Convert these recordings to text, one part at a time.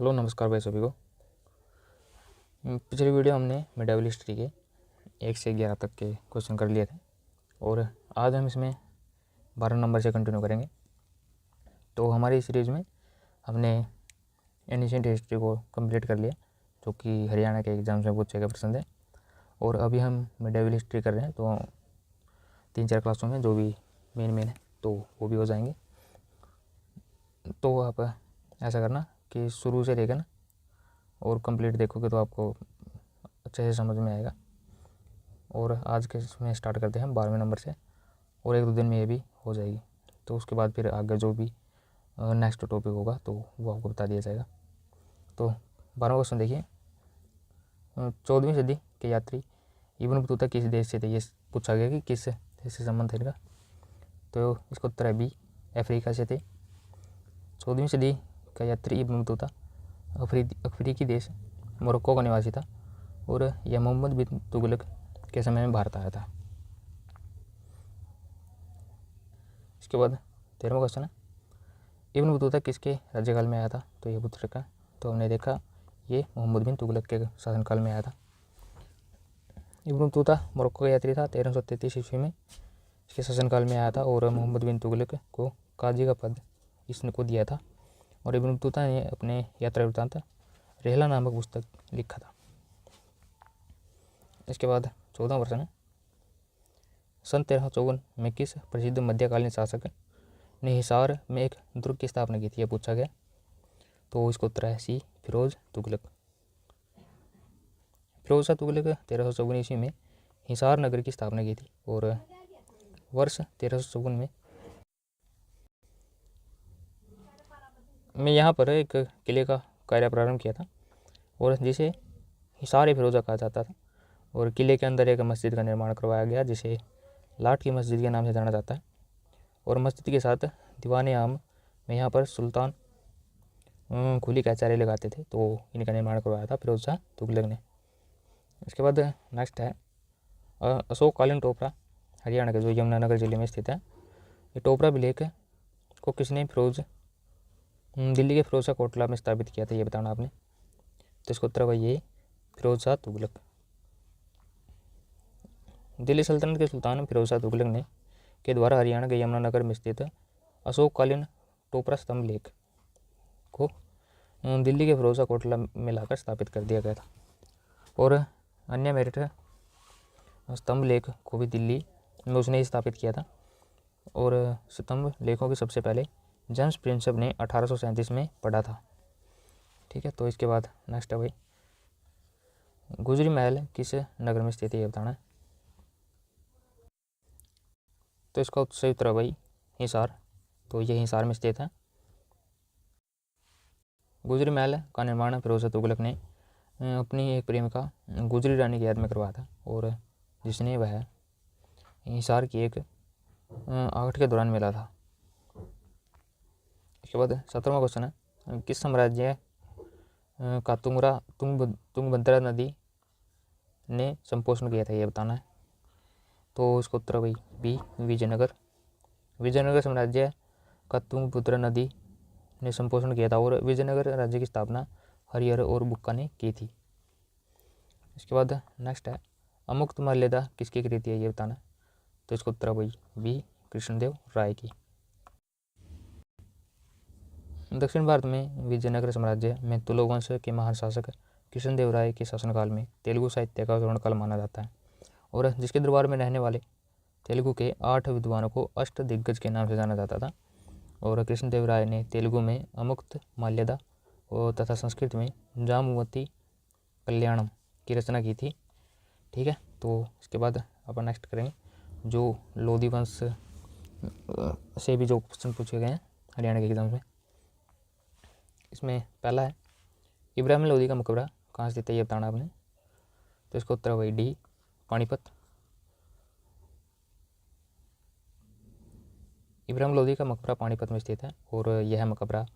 Hello नमस्कार भाई सभी को। पिछली वीडियो हमने मिडाइवल हिस्ट्री के 1 से 11 तक के क्वेश्चन कर लिए थे और आज हम इसमें 12 नंबर से कंटिन्यू करेंगे। तो हमारी सीरीज़ में हमने एनिशिएंट हिस्ट्री को कंप्लीट कर लिया, जो कि हरियाणा के एग्जाम्स में पूछे गए प्रश्न थे। और अभी हम मिडाइवल हिस्ट्री कर रहे हैं, तो 3-4 क्लासों में जो भी मेन है तो वो भी हो जाएंगे। तो आप ऐसा करना कि शुरू से लेकर ना और कंप्लीट देखोगे तो आपको अच्छे से समझ में आएगा। और आज के इसमें स्टार्ट करते हैं 12वें नंबर से, और 1-2 दिन में ये भी हो जाएगी। तो उसके बाद फिर आगे जो भी नेक्स्ट टॉपिक होगा तो वो आपको बता दिया जाएगा। तो 12वां क्वेश्चन देखिए। 14वीं सदी के यात्री इब्न बतूता किस देश से थे, ये पूछा गया कि किस देश से संबंध है इनका। तो इसको उत्तर है बी, अफ्रीका से थे। 14वीं सदी का यात्री इब्न बतूता अफ्रीकी देश मोरक्को का निवासी था और यह मोहम्मद बिन तुगलक के समय में भारत आया था। इसके बाद 13वां क्वेश्चन है, इब्न बतूता किसके राज्यकाल में आया था। तो यह पुत्र का, तो हमने देखा ये मोहम्मद बिन तुगलक के शासनकाल में आया था। इब्न बतूता मोरक्को का यात्री था। 1333 ईस्वी में इसके शासनकाल में आया था और मोहम्मद बिन तुगलक को काजी का पद इसने दिया था। और इब्न बतूता ने अपने यात्रा वृत्तांत रेहला नामक पुस्तक लिखा था। इसके बाद 14वां प्रश्न है, सन 1354 में किस प्रसिद्ध मध्यकालीन शासक ने हिसार में एक दुर्ग की स्थापना की थी, यह पूछा गया। तो इसको उत्तर है सी, फिरोज तुगलक। फिरोज शाह तुगलक 1354 ईस्वी में हिसार नगर की स्थापना की थी और वर्ष 1354 में यहाँ पर एक किले का कार्य प्रारंभ किया था और जिसे हिसार फिरोजा कहा जाता था। और किले के अंदर एक मस्जिद का निर्माण करवाया गया जिसे लाट की मस्जिद के नाम से जाना जाता है। और मस्जिद के साथ दीवाने आम में यहाँ पर सुल्तान खुली कचहरी लगाते थे, तो इनका निर्माण करवाया था फिरोज शाह तुगलक ने। इसके बाद नेक्स्ट है अशोककालीन टोपरा हरियाणा के जो यमुनानगर जिले में स्थित है। ये टोपरा अभिलेख को किसने दिल्ली के फिरोज शाह कोटला में स्थापित किया था, ये बताना आपने। तो इसको उत्तर वही है फिरोज शाह तुगलक। दिल्ली सल्तनत के सुल्तान फिरोज शाह तुगलक ने के द्वारा हरियाणा के यमुनानगर में स्थित अशोककालीन टोपरा स्तंभ लेख को दिल्ली के फिरोज शाह कोटला में लाकर स्थापित कर दिया गया था। और अन्य मेरिट स्तंभ लेख को भी दिल्ली में उसने ही स्थापित किया था। और स्तंभ लेखों के सबसे पहले जेम्स प्रिंसेप ने 1837 में पढ़ा था। ठीक है, तो इसके बाद नेक्स्ट है भाई, गुजरी महल किस नगर में स्थित है, ये बताना है। तो इसका सही उत्तर है भाई हिसार। तो ये हिसार में स्थित है। गुजरी महल का निर्माण फिरोज शाह तुगलक ने अपनी एक प्रेमिका गुजरी रानी की याद में करवाया था और जिसने वह हिसार की एक आहट के दौरान मिला था। इसके बाद 17वां क्वेश्चन है, किस साम्राज्य का तुंगभद्रा नदी ने संपोषण किया था, ये बताना है। तो इसको उत्तर भाई बी, विजयनगर। विजयनगर साम्राज्य का तुंगभद्रा नदी ने संपोषण किया था और विजयनगर राज्य की स्थापना हरिहर और बुक्का ने की थी। इसके बाद नेक्स्ट है, अमुक्त माल्यदा किसकी कृति है, ये बताना है। तो इसको उत्तर भाई बी, कृष्णदेव राय की। दक्षिण भारत में विजयनगर साम्राज्य में तुलु वंश के महान शासक कृष्णदेव राय के शासनकाल में तेलुगु साहित्य का स्वर्णकाल माना जाता है और जिसके दरबार में रहने वाले तेलुगु के 8 विद्वानों को अष्ट दिग्गज के नाम से जाना जाता था। और कृष्णदेव राय ने तेलुगु में अमुक्त माल्यदा और तथा संस्कृत में जामवती कल्याणम की रचना की थी। ठीक है, तो इसके बाद अपन नेक्स्ट करेंगे जो लोधी वंश से भी जो क्वेश्चन पूछे गए हैं हरियाणा के एग्जाम में। इसमें पहला है, इब्राहिम लोधी का मकबरा कहाँ स्थित है, ये बताना आपने। तो इसको उत्तर वही डी, पानीपत। इब्राहिम लोधी का मकबरा पानीपत में स्थित है और यह मकबरा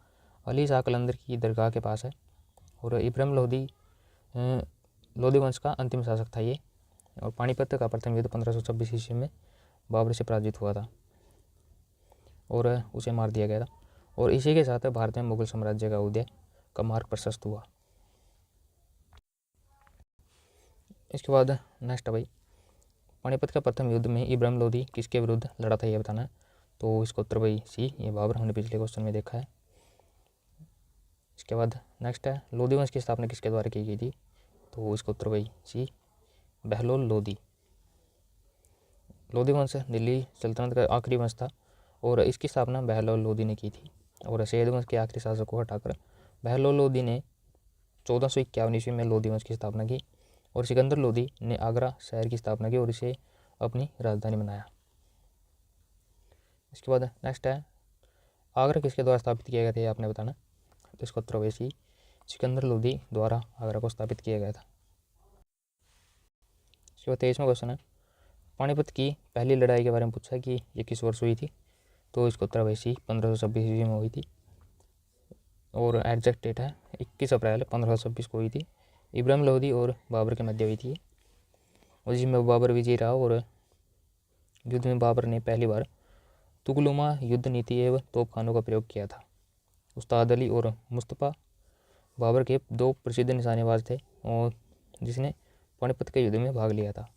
अली शाह कलंदर की दरगाह के पास है। और इब्राहिम लोधी वंश का अंतिम शासक था ये। और पानीपत का प्रथम युद्ध 1526 ईस्वी में बाबर से पराजित हुआ था और उसे मार दिया गया था। और इसी के साथ भारत में मुगल साम्राज्य का उदय का मार्ग प्रशस्त हुआ। इसके बाद नेक्स्ट है भाई, पानीपत का प्रथम युद्ध में इब्राहिम लोदी किसके विरुद्ध लड़ा था, ये बताना है। तो इसका उत्तर भाई सी, ये बाबर, हमने पिछले क्वेश्चन में देखा है। इसके बाद नेक्स्ट है, लोदी वंश की स्थापना किसके द्वारा की गई थी, तो इसका उत्तर भाई सी, बहलोल लोदी। लोदी वंश दिल्ली सल्तनत का आखिरी वंश था और इसकी स्थापना बहलोल लोदी ने की थी। और सैयद वंश के आखिरी शासक को हटाकर बहलोल लोदी ने 1451 ईस्वी में लोदी वंश की स्थापना की और सिकंदर लोदी ने आगरा शहर की स्थापना की और इसे अपनी राजधानी बनाया। इसके बाद नेक्स्ट है, आगरा किसके द्वारा स्थापित किया गया था, ये आपने बताना। तो इसका उत्तर वैसी सिकंदर लोदी द्वारा आगरा को स्थापित किया गया था। इसके बाद 23वां क्वेश्चन है, पानीपत की पहली लड़ाई के बारे में पूछा कि ये किस वर्ष हुई थी, तो इसका उत्तर वैसी 1526 ईस्वी में हुई थी और एग्जैक्ट डेट है 21 अप्रैल 1526 को हुई थी। इब्राहिम लोदी और बाबर के मध्य हुई थी और जिसमें बाबर विजयी रहा और युद्ध में बाबर ने पहली बार तुगलुमा युद्ध नीति एवं तोपखानों का प्रयोग किया था। उस्ताद अली और मुस्तफ़ा बाबर के दो प्रसिद्ध निशानेबाज थे और जिसने पानीपत के युद्ध में भाग लिया था।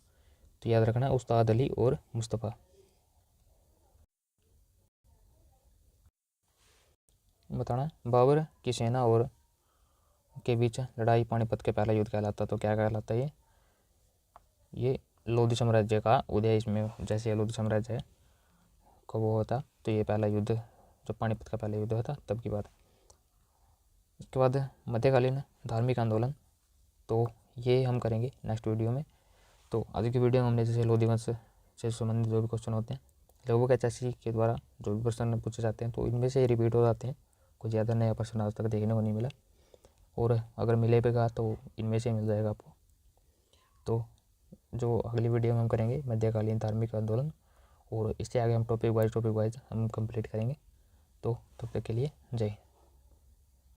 तो याद रखना, उस्ताद अली और मुस्तफ़ा। बताना, बाबर की सेना और के बीच लड़ाई पानीपत के पहला युद्ध कहलाता, तो क्या कहलाता है ये लोधी साम्राज्य का उदय। इसमें जैसे लोधी साम्राज्य है कब वो होता, तो ये पहला युद्ध जो पानीपत का पहला युद्ध होता तब की बात है। इसके बाद मध्यकालीन धार्मिक आंदोलन, तो ये हम करेंगे नेक्स्ट वीडियो में। तो आज की वीडियो में हमने जैसे लोधी वंश से संबंधित जो भी क्वेश्चन होते हैं लगभग HSC के द्वारा जो भी प्रश्न पूछे जाते हैं तो इनमें से रिपीट हो जाते हैं, कुछ ज़्यादा नया प्रश्न आज तक देखने को नहीं मिला और अगर मिलेगा तो इनमें से मिल जाएगा आपको। तो जो अगली वीडियो में हम करेंगे मध्यकालीन धार्मिक आंदोलन और इससे आगे हम टॉपिक वाइज हम कंप्लीट करेंगे। तो तब तक के लिए जय।